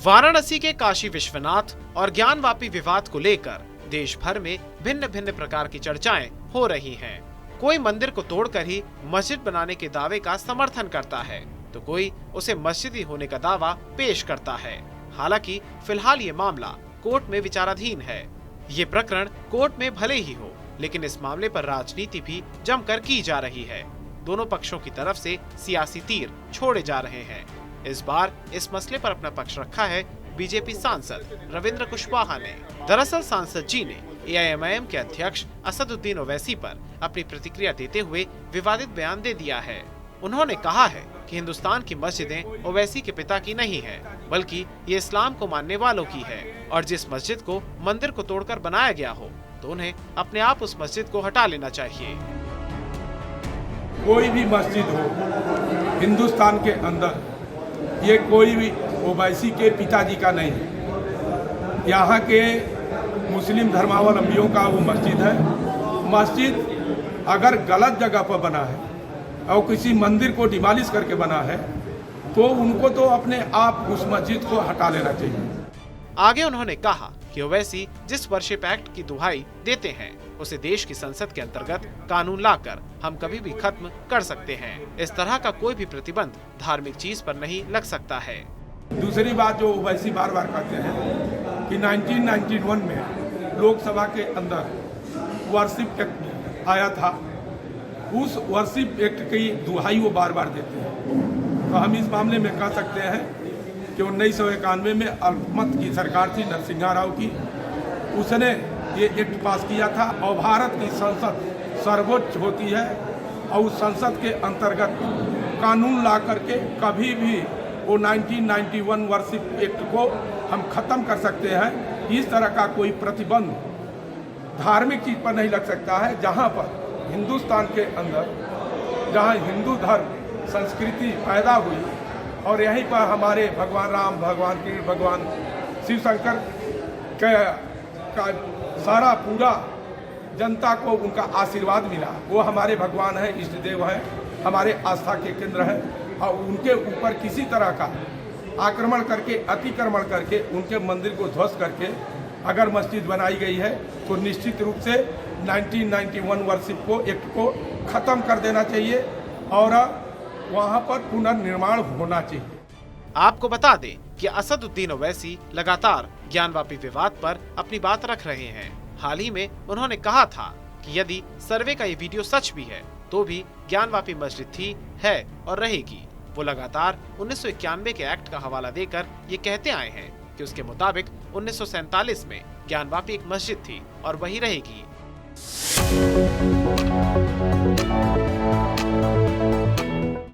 वाराणसी के काशी विश्वनाथ और ज्ञानवापी विवाद को लेकर देश भर में भिन्न भिन्न प्रकार की चर्चाएं हो रही हैं। कोई मंदिर को तोड़कर ही मस्जिद बनाने के दावे का समर्थन करता है तो कोई उसे मस्जिद होने का दावा पेश करता है। हालांकि फिलहाल ये मामला कोर्ट में विचाराधीन है। ये प्रकरण कोर्ट में भले ही हो, लेकिन इस मामले पर राजनीति भी जमकर की जा रही है। दोनों पक्षों की तरफ से सियासी तीर छोड़े जा रहे हैं। इस बार इस मसले पर अपना पक्ष रखा है बीजेपी सांसद रविंद्र कुशवाहा ने। दरअसल सांसद जी ने एआईएमआईएम के अध्यक्ष असदुद्दीन ओवैसी पर अपनी प्रतिक्रिया देते हुए विवादित बयान दे दिया है। उन्होंने कहा है कि हिंदुस्तान की मस्जिदें ओवैसी के पिता की नहीं है, बल्कि ये इस्लाम को मानने वालों की है, और जिस मस्जिद को मंदिर को तोड़कर बनाया गया हो तो उन्हें अपने आप उस मस्जिद को हटा लेना चाहिए। कोई भी मस्जिद हो हिंदुस्तान के अंदर, ये कोई भी ओवैसी के पिताजी का नहीं है। यहाँ के मुस्लिम धर्मावलंबियों का वो मस्जिद है। मस्जिद अगर गलत जगह पर बना है और किसी मंदिर को डिमोलिश करके बना है तो उनको तो अपने आप उस मस्जिद को हटा लेना चाहिए। आगे उन्होंने कहा कि ओवैसी जिस वर्शिप एक्ट की दुहाई देते हैं उसे देश की संसद के अंतर्गत कानून लाकर हम कभी भी खत्म कर सकते हैं। इस तरह का कोई भी प्रतिबंध धार्मिक चीज पर नहीं लग सकता है। दूसरी बात जो ओवैसी बार बार कहते हैं कि 1991 में लोकसभा के अंदर वर्शिप एक्ट आया था, उस वर्शिप एक्ट की दुहाई वो बार बार देते हैं। तो हम इस मामले में कह सकते हैं कि 1991 में अल्पमत की सरकार थी नरसिम्हा राव की, उसने ये एक्ट पास किया था। और भारत की संसद सर्वोच्च होती है और उस संसद के अंतर्गत कानून ला करके कभी भी वो 1991 वर्शिप एक्ट को हम खत्म कर सकते हैं। इस तरह का कोई प्रतिबंध धार्मिक चीज पर नहीं लग सकता है। जहाँ पर हिंदुस्तान के अंदर जहाँ हिंदू धर्म संस्कृति पैदा हुई और यहीं पर हमारे भगवान राम, भगवान कृष्ण, भगवान शिव शंकर का सारा पूरा जनता को उनका आशीर्वाद मिला। वो हमारे भगवान हैं, इष्ट देव हैं, हमारे आस्था के केंद्र हैं। और उनके ऊपर किसी तरह का आक्रमण करके, अतिक्रमण करके, उनके मंदिर को ध्वस्त करके अगर मस्जिद बनाई गई है तो निश्चित रूप से 1991 वर्शिप को एक्ट को खत्म कर देना चाहिए और वहाँ पर पुनर्निर्माण होना चाहिए। आपको बता दें कि असदुद्दीन ओवैसी लगातार ज्ञानवापी विवाद पर अपनी बात रख रहे हैं। हाल ही में उन्होंने कहा था कि यदि सर्वे का ये वीडियो सच भी है तो भी ज्ञानवापी मस्जिद थी, है और रहेगी। वो लगातार 1991 के एक्ट का हवाला देकर ये कहते आए हैं कि उसके मुताबिक 1947 में ज्ञानवापी एक मस्जिद थी और वही रहेगी।